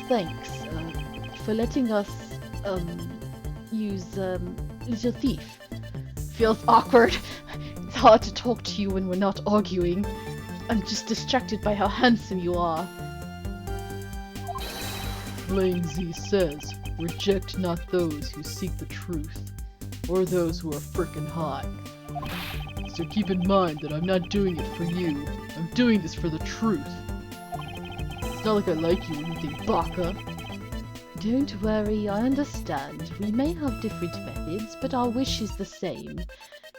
thanks for letting us use Little Thief. Feels awkward. It's hard to talk to you when we're not arguing. I'm just distracted by how handsome you are. Plain Z says, reject not those who seek the truth, or those who are frickin' hot. So keep in mind that I'm not doing it for you. I'm doing this for the truth. It's not like I like you or anything, baka. Don't worry, I understand. We may have different methods, but our wish is the same.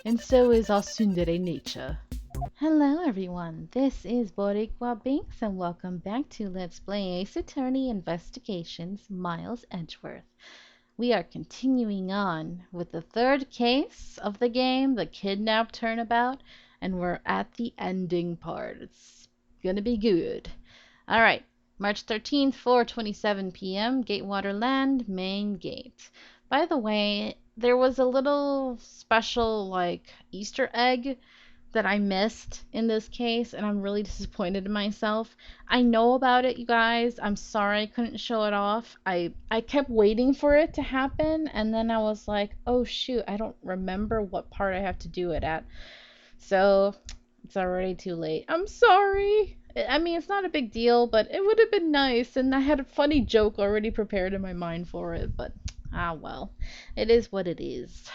And so is our tsundere nature. Hello everyone, this is Boricua Binks and welcome back to Let's Play Ace Attorney Investigations Miles Edgeworth. We are continuing on with the third case of the game, the Kidnap Turnabout, and we're at the ending part. It's gonna be good. Alright, March 13th, 4:27 p.m., Gatewater Land, main gate. By the way, there was a little special, Easter egg that I missed in this case, and I'm really disappointed in myself. I know about it, you guys. I'm sorry I couldn't show it off. I kept waiting for it to happen, and then I was like, oh shoot, I don't remember what part I have to do it at. So, it's already too late. I'm sorry. I mean, it's not a big deal, but it would have been nice, and I had a funny joke already prepared in my mind for it, but well. It is what it is.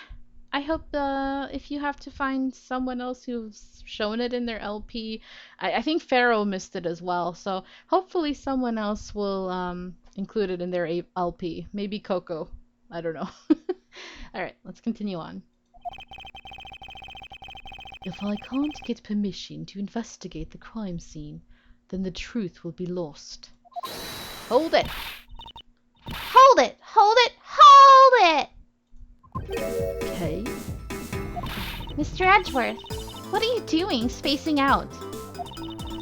I hope if you have to find someone else who's shown it in their LP, I think Pharaoh missed it as well, so hopefully someone else will include it in their LP. Maybe Coco. I don't know. Alright, let's continue on. If I can't get permission to investigate the crime scene, then the truth will be lost. Hold it! Hold it! Hold it! Hold it! Okay. Mr. Edgeworth, what are you doing spacing out?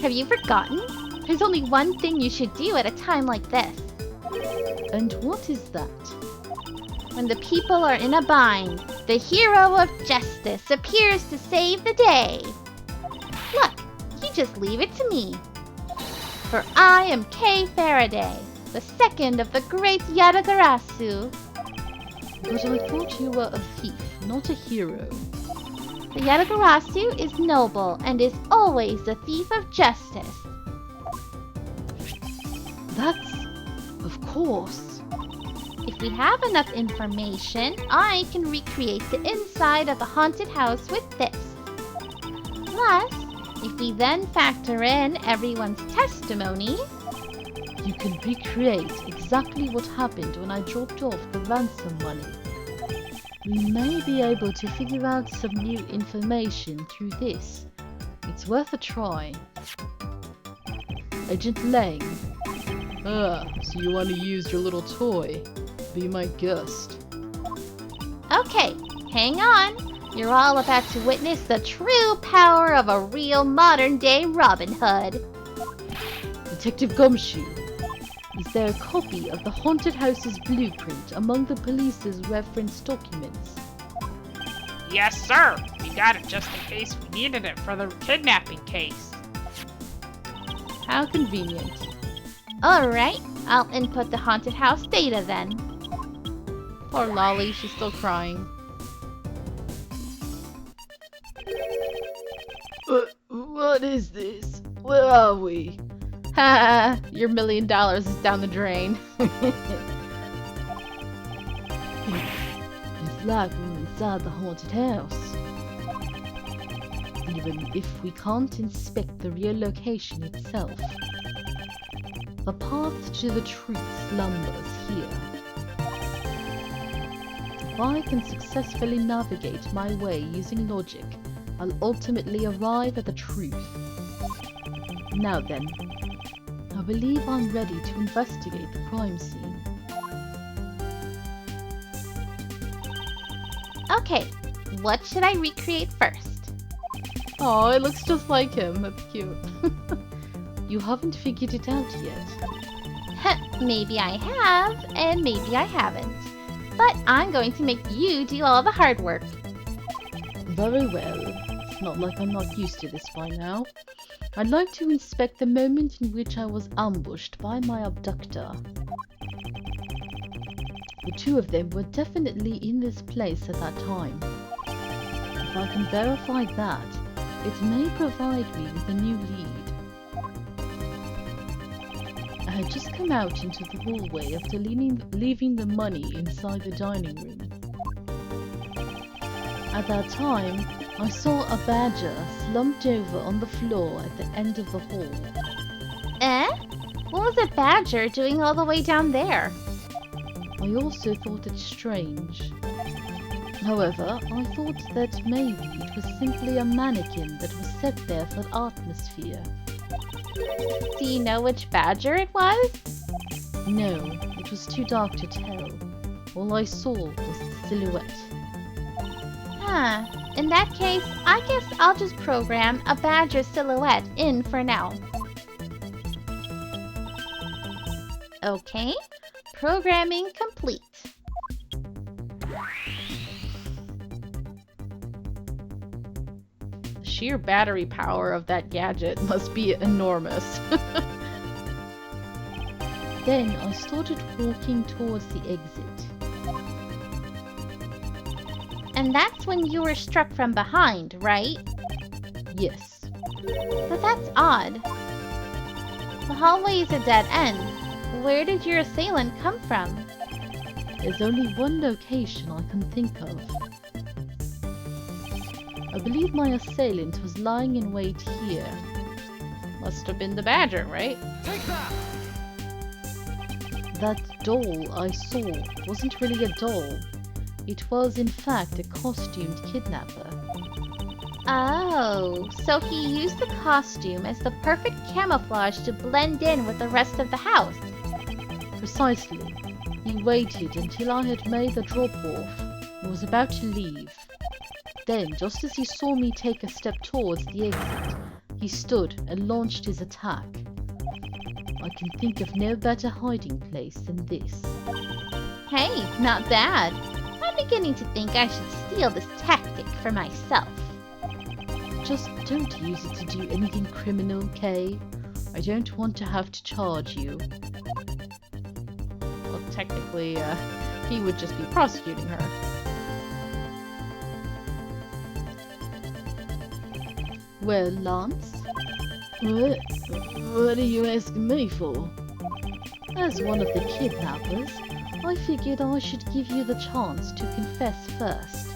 Have you forgotten? There's only one thing you should do at a time like this. And what is that? When the people are in a bind, the hero of justice appears to save the day. Look, you just leave it to me. For I am Kay Faraday, the second of the great Yatagarasu. But I thought you were a thief, not a hero. The Yatagarasu is noble and is always a thief of justice. That's... of course. If we have enough information, I can recreate the inside of a haunted house with this. Plus, if we then factor in everyone's testimony, you can recreate exactly what happened when I dropped off the ransom money. We may be able to figure out some new information through this. It's worth a try. Agent Lang. So you want to use your little toy? Be my guest. Okay, hang on. You're all about to witness the true power of a real modern-day Robin Hood. Detective Gumshoe. Is there a copy of the haunted house's blueprint among the police's reference documents? Yes, sir. We got it just in case we needed it for the kidnapping case. How convenient. Alright, I'll input the haunted house data then. Poor Lolly, she's still crying. What is this? Where are we? Ha! Your $1 million is down the drain. It's like we're inside the haunted house. Even if we can't inspect the real location itself, the path to the truth slumbers here. If I can successfully navigate my way using logic, I'll ultimately arrive at the truth. Now then, I believe I'm ready to investigate the crime scene. Okay, what should I recreate first? Oh, it looks just like him. That's cute. You haven't figured it out yet. Maybe I have, and maybe I haven't. But I'm going to make you do all the hard work. Very well. It's not like I'm not used to this by now. I'd like to inspect the moment in which I was ambushed by my abductor. The two of them were definitely in this place at that time. If I can verify that, it may provide me with a new lead. I had just come out into the hallway after leaving the money inside the dining room. At that time, I saw a badger slumped over on the floor at the end of the hall. Eh? What was a badger doing all the way down there? I also thought it strange. However, I thought that maybe it was simply a mannequin that was set there for atmosphere. Do you know which badger it was? No, it was too dark to tell. All I saw was the silhouette. Huh. In that case, I guess I'll just program a badger silhouette in for now. Okay. Programming complete. The sheer battery power of that gadget must be enormous. Then I started walking towards the exit. And that's when you were struck from behind, right? Yes, But that's odd. The hallway is a dead end. Where did your assailant come from? there's only one location I can think of. I believe my assailant was lying in wait here. Must have been the badger, right? That doll I saw wasn't really a doll. It was in fact a costumed kidnapper. Oh, so he used the costume as the perfect camouflage to blend in with the rest of the house. Precisely. He waited until I had made the drop-off and was about to leave. Then, just as he saw me take a step towards the exit, he stood and launched his attack. I can think of no better hiding place than this. Hey, not bad. I'm beginning to think I should steal this tactic for myself. Just don't use it to do anything criminal, Kay. I don't want to have to charge you. Well, technically, he would just be prosecuting her. Well, Lance? What are you asking me for? As one of the kidnappers, I figured I should give you the chance to confess first.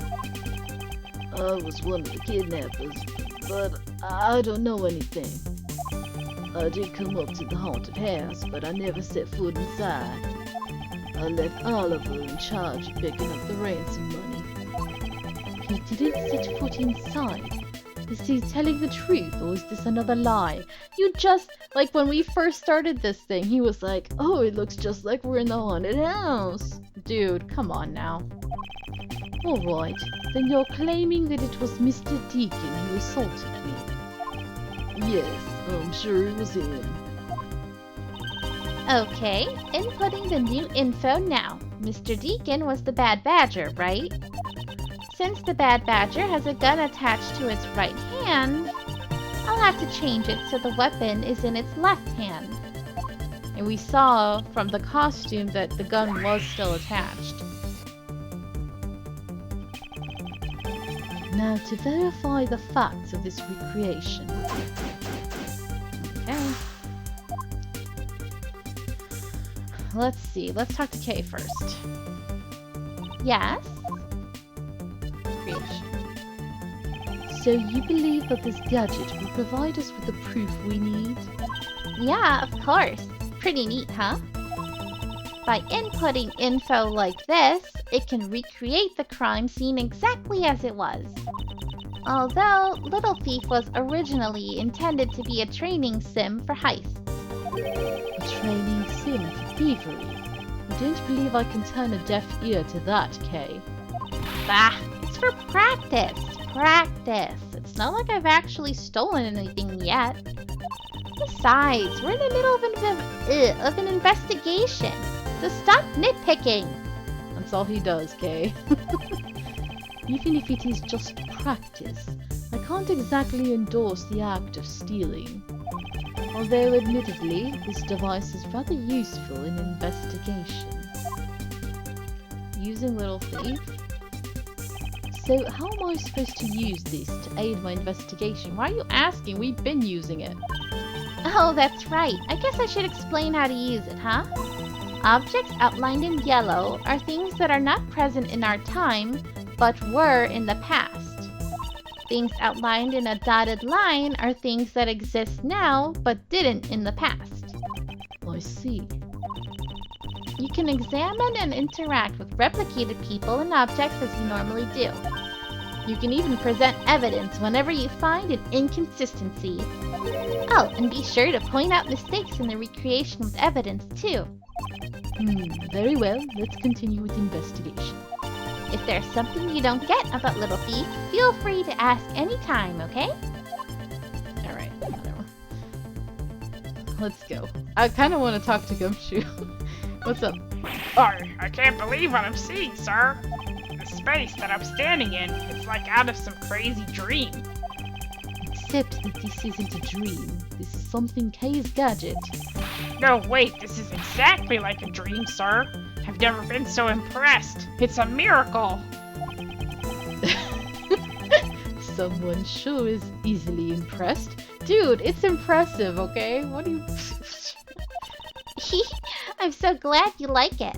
I was one of the kidnappers, but I don't know anything. I did come up to the haunted house, but I never set foot inside. I left Oliver in charge of picking up the ransom money. You didn't set foot inside? Is he telling the truth, or is this another lie? You just, like when we first started this thing, he was like, oh, it looks just like we're in the haunted house. Dude, come on now. Alright, then you're claiming that it was Mr. Deacon who assaulted me. Yes, I'm sure it was him. Okay, inputting the new info now. Mr. Deacon was the bad badger, right? Since the bad badger has a gun attached to its right hand, I'll have to change it so the weapon is in its left hand. And we saw from the costume that the gun was still attached. Now to verify the facts of this recreation. Okay. Let's see. Let's talk to Kay first. Yes? Creation. So you believe that this gadget will provide us with the proof we need? Yeah, of course. Pretty neat, huh? By inputting info like this, it can recreate the crime scene exactly as it was. Although, Little Thief was originally intended to be a training sim for heists. A training sim for thievery? I don't believe I can turn a deaf ear to that, Kay. Bah, it's for practice. Practice. It's not like I've actually stolen anything yet. Besides, we're in the middle of an investigation. So stop nitpicking. That's all he does, Kay. Even if it is just practice, I can't exactly endorse the act of stealing. Although admittedly, this device is rather useful in investigation. Using Little Thief? So how am I supposed to use this to aid my investigation? Why are you asking? We've been using it. Oh, that's right. I guess I should explain how to use it, huh? Objects outlined in yellow are things that are not present in our time, but were in the past. Things outlined in a dotted line are things that exist now, but didn't in the past. I see. You can examine and interact with replicated people and objects as you normally do. You can even present evidence whenever you find an inconsistency. Oh, and be sure to point out mistakes in the recreation with evidence, too. Very well. Let's continue with investigation. If there's something you don't get about Little Thief, feel free to ask anytime, okay? Alright, whatever. Let's go. I kind of want to talk to Gumshoe. What's up? Oh, I can't believe what I'm seeing, sir. The space that I'm standing in, it's like out of some crazy dream. Except that this isn't a dream. This is something Kay's gadget. No, wait, this is exactly like a dream, sir. I've never been so impressed. It's a miracle. Someone sure is easily impressed. Dude, it's impressive, okay? What do you... I'm so glad you like it.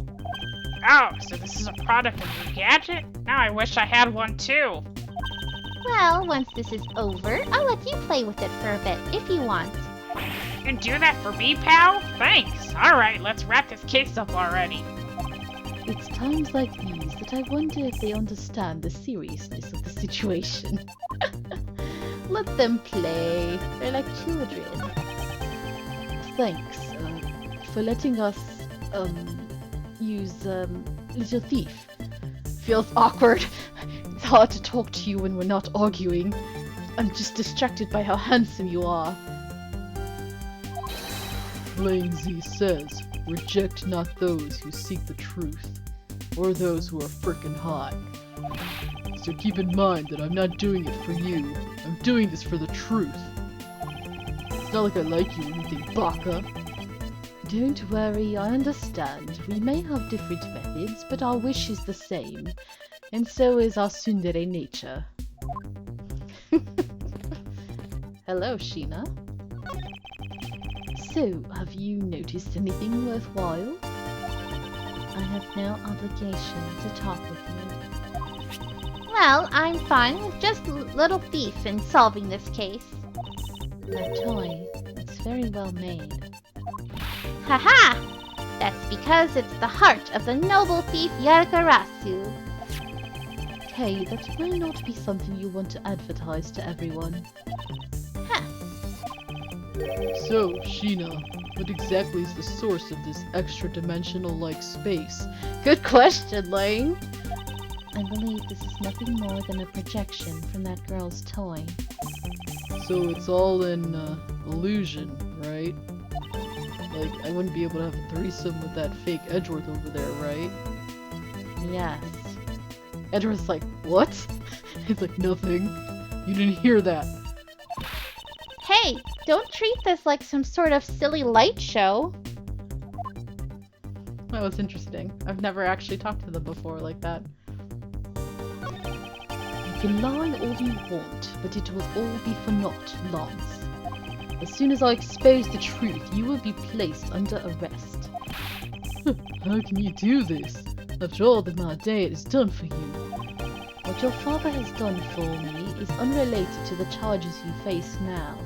Oh, so this is a product of your gadget? Now I wish I had one too. Well, once this is over, I'll let you play with it for a bit, if you want. You can do that for me, pal? Thanks. Alright, let's wrap this case up already. It's times like these that I wonder if they understand the seriousness of the situation. Let them play. They're like children. Thanks for letting us use Little Thief. Feels awkward. It's hard to talk to you when we're not arguing. I'm just distracted by how handsome you are. Plain Z says, reject not those who seek the truth, or those who are frickin' hot. So keep in mind that I'm not doing it for you. I'm doing this for the truth. It's not like I like you or anything, baka. Don't worry, I understand. We may have different methods, but our wish is the same. And so is our tsundere nature. Hello, Sheena. So, have you noticed anything worthwhile? I have no obligation to talk with you. Well, I'm fine with just Little Thief in solving this case. A toy. It's very well made. Haha! That's because it's the heart of the noble thief Yargarasu. Kay, that may not be something you want to advertise to everyone. So, Sheena, what exactly is the source of this extra-dimensional-like space? Good question, Lane! I believe this is nothing more than a projection from that girl's toy. So it's all an illusion, right? Like, I wouldn't be able to have a threesome with that fake Edgeworth over there, right? Yes. Edgeworth's like, what? It's like, nothing. You didn't hear that. Hey, don't treat this like some sort of silly light show. That was interesting. I've never actually talked to them before like that. You can lie all you want, but it will all be for naught, Lance. As soon as I expose the truth, you will be placed under arrest. How can you do this? After all that my dad has done for you. What your father has done for me is unrelated to the charges you face now.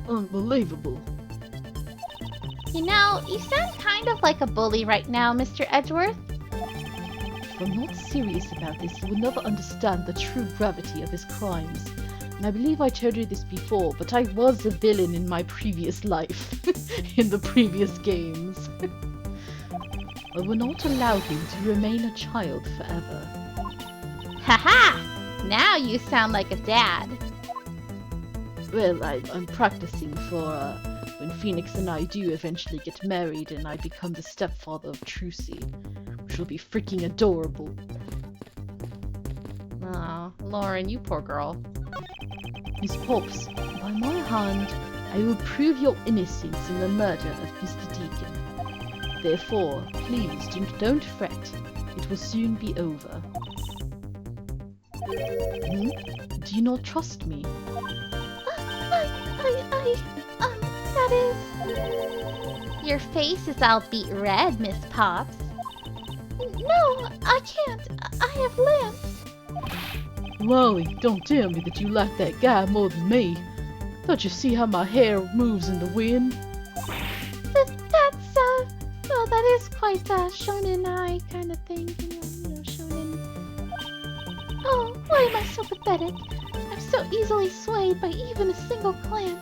Unbelievable. You know, you sound kind of like a bully right now, Mr. Edgeworth. If I'm not serious about this, you will never understand the true gravity of his crimes. And I believe I told you this before, but I was a villain in my previous life. In the previous games. I will not allow him to remain a child forever. Haha! Now you sound like a dad. Well, I'm practicing for when Phoenix and I do eventually get married and I become the stepfather of Trucy, which will be freaking adorable. Aw, Lauren, you poor girl. Miss Pops, by my hand, I will prove your innocence in the murder of Mr. Deacon. Therefore, please don't fret. It will soon be over. Do you not trust me? That is... Your face is all beet red, Miss Pops. No, I can't. I have lamps. Lolly, don't tell me that you like that guy more than me. Don't you see how my hair moves in the wind? Well, that is quite a shonen eye kind of thing, you know, shonen. Oh, why am I so pathetic? I'm so easily swayed by even a single glance.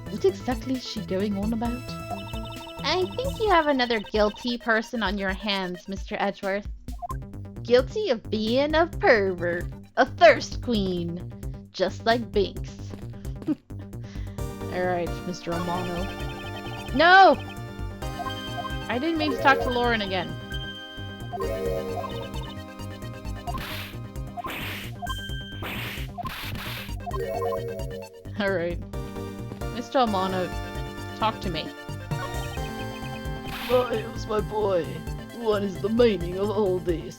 What exactly is she going on about? I think you have another guilty person on your hands, Mr. Edgeworth. Guilty of being a pervert, a thirst queen, just like Binks. Alright, Mr. Amano. No! I didn't mean to talk to Lauren again. Alright. Mr. Amano, talk to me. Miles, my boy, what is the meaning of all this?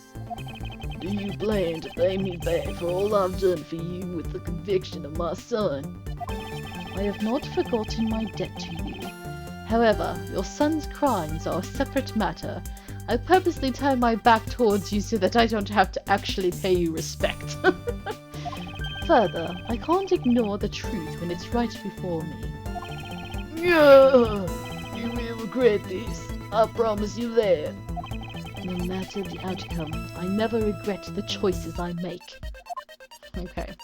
Do you plan to pay me back for all I've done for you with the conviction of my son? I have not forgotten my debt to you. However, your son's crimes are a separate matter. I purposely turn my back towards you so that I don't have to actually pay you respect. Further, I can't ignore the truth when it's right before me. Yeah, you will regret this. I promise you that. No matter the outcome, I never regret the choices I make. Okay.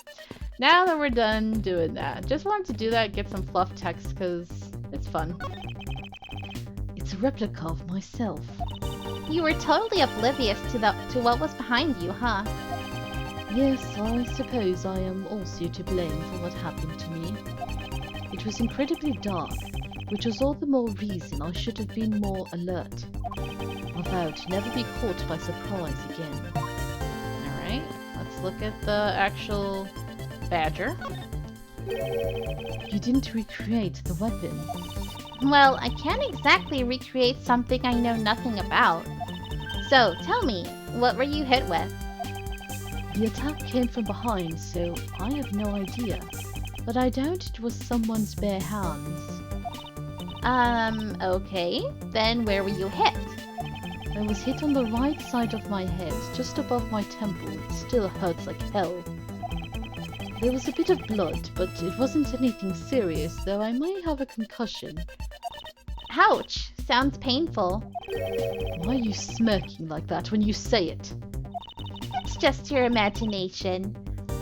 Now that we're done doing that, just wanted to do that, get some fluff text, because it's fun. It's a replica of myself. You were totally oblivious to what was behind you, huh? Yes, I suppose I am also to blame for what happened to me. It was incredibly dark, which was all the more reason I should have been more alert. I vowed to never be caught by surprise again. Alright, let's look at the actual badger. You didn't recreate the weapon. Well, I can't exactly recreate something I know nothing about. So, tell me, what were you hit with? The attack came from behind, so I have no idea. But I doubt it was someone's bare hands. Okay. Then where were you hit? I was hit on the right side of my head, just above my temple. It still hurts like hell. There was a bit of blood, but it wasn't anything serious, though I may have a concussion. Ouch! Sounds painful. Why are you smirking like that when you say it? It's just your imagination.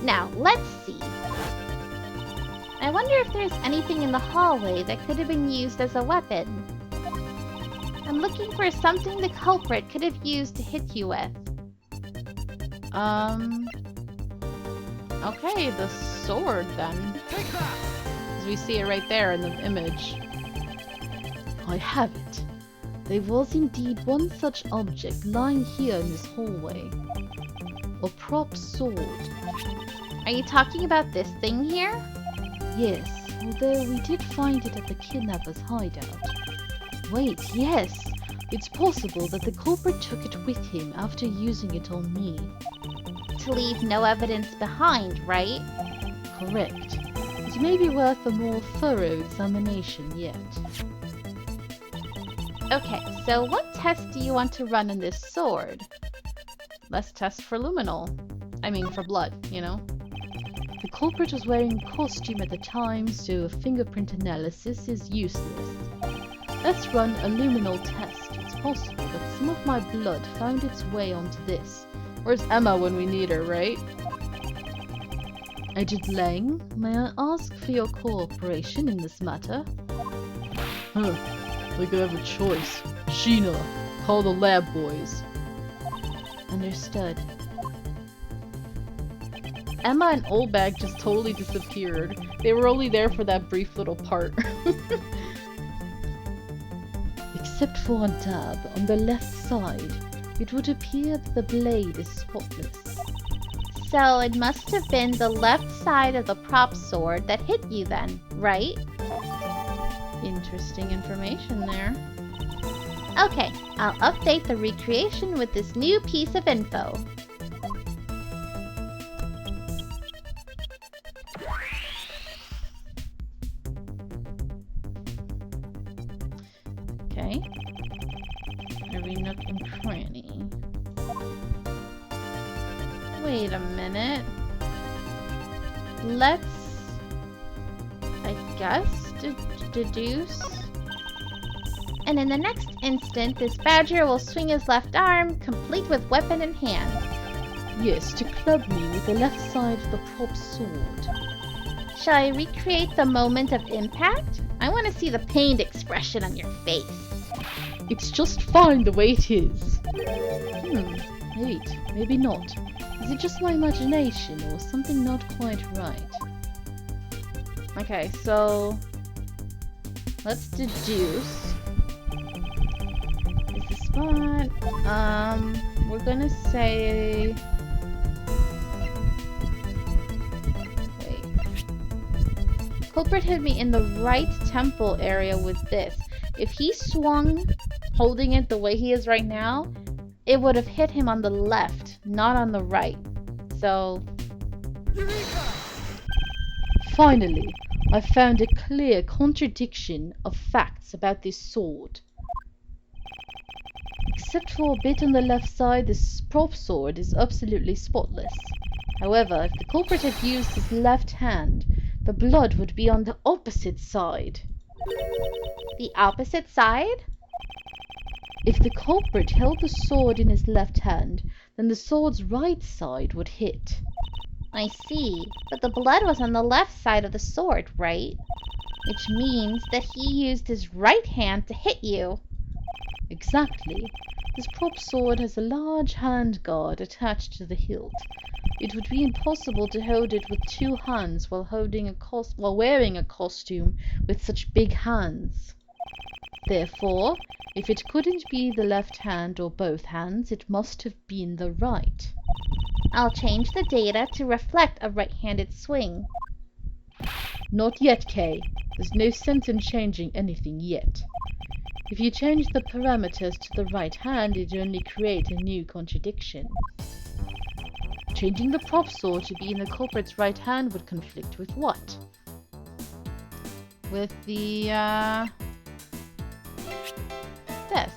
Now, let's see. I wonder if there's anything in the hallway that could have been used as a weapon. I'm looking for something the culprit could have used to hit you with. Okay, the sword then. As we see it right there in the image. I have it. There was indeed one such object lying here in this hallway. A prop sword. Are you talking about this thing here? Yes, although we did find it at the kidnapper's hideout. Wait, yes! It's possible that the culprit took it with him after using it on me. To leave no evidence behind, right? Correct. It may be worth a more thorough examination yet. Okay, so what test do you want to run on this sword? Let's test for luminol. I mean for blood, you know? The culprit was wearing a costume at the time, so a fingerprint analysis is useless. Let's run a luminol test. It's possible that some of my blood found its way onto this. Where's Emma when we need her, right? Agent Lang, may I ask for your cooperation in this matter? Huh. Like I have a choice. Sheena, call the lab boys. Understood. Emma and Oldbag just totally disappeared. They were only there for that brief little part. Except for a dab on the left side, it would appear that the blade is spotless. So it must have been the left side of the prop sword that hit you then, right? Interesting information there. Okay, I'll update the recreation with this new piece of info. Okay. Every nook and cranny. Wait a minute. Let's, I guess, deduce. And in the next instant, this badger will swing his left arm, complete with weapon in hand. Yes, to club me with the left side of the prop sword. Shall I recreate the moment of impact? I want to see the pained expression on your face. It's just fine the way it is. Wait, maybe not. Is it just my imagination or something not quite right? Okay, so let's deduce. Is the spot? We're gonna say. Wait. Culprit hit me in the right temple area with this. If he swung, holding it the way he is right now, it would have hit him on the left, not on the right. So... Finally, I found a clear contradiction of facts about this sword. Except for a bit on the left side, this prop sword is absolutely spotless. However, if the culprit had used his left hand, the blood would be on the opposite side. The opposite side? If the culprit held the sword in his left hand, then the sword's right side would hit. I see, but the blood was on the left side of the sword, right? Which means that he used his right hand to hit you. Exactly. This prop sword has a large hand guard attached to the hilt. It would be impossible to hold it with two hands while wearing a costume with such big hands. Therefore, if it couldn't be the left hand or both hands, it must have been the right. I'll change the data to reflect a right-handed swing. Not yet, Kay. There's no sense in changing anything yet. If you change the parameters to the right hand, it only creates a new contradiction. Changing the prop sword to be in the culprit's right hand would conflict with what? With the, this.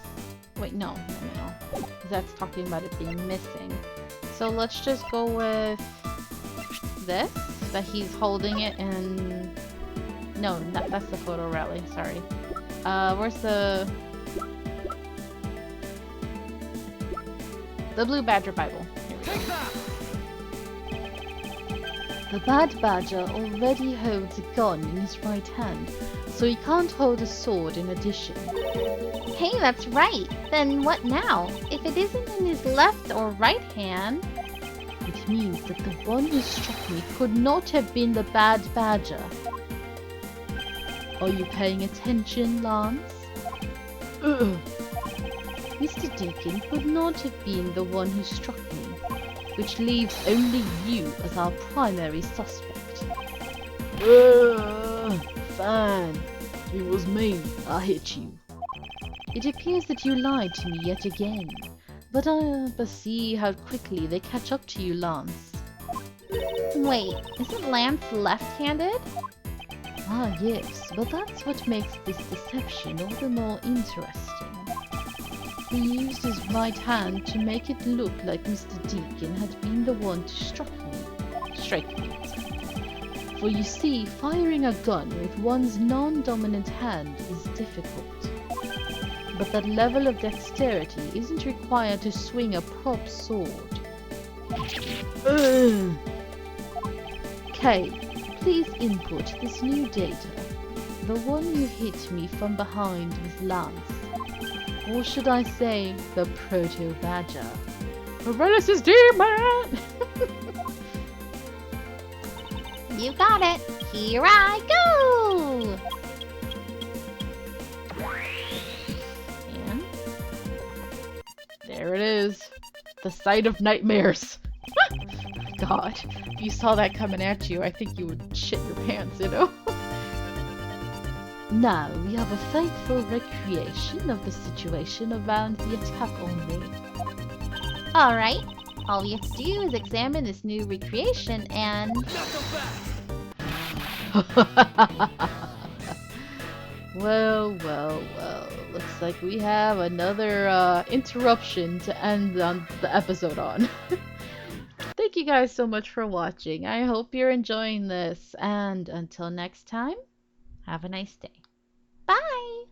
Wait, no. That's talking about it being missing. So let's just go with this, that he's holding it in... No, that's the photo rally, sorry. Where's the Blue Badger Bible? Here we go. The Bad Badger already holds a gun in his right hand, so he can't hold a sword in addition. Hey, that's right. Then what now? If it isn't in his left or right hand... It means that the one who struck me could not have been the Bad Badger. Are you paying attention, Lance? Mr. Deacon could not have been the one who struck me, which leaves only you as our primary suspect. Fine. It was me. I hit you. It appears that you lied to me yet again, but see how quickly they catch up to you, Lance. Wait, isn't Lance left-handed? Ah, yes, but that's what makes this deception all the more interesting. He used his right hand to make it look like Mr. Deacon had been the one to strike me. For you see, firing a gun with one's non-dominant hand is difficult. But that level of dexterity isn't required to swing a prop sword. Kay, please input this new data. The one you hit me from behind was Lance. Or should I say, the Proto-Badger. Paralysis Demon! You got it. Here I go! And there it is. The sight of nightmares. God, god. If you saw that coming at you, I think you would shit your pants, you know? Now, we have a faithful recreation of the situation around the attack only. Alright, all we have to do is examine this new recreation and... Well, looks like we have another interruption to end on the episode on. Thank you guys so much for watching. I hope you're enjoying this, and until next time, have a nice day. Bye!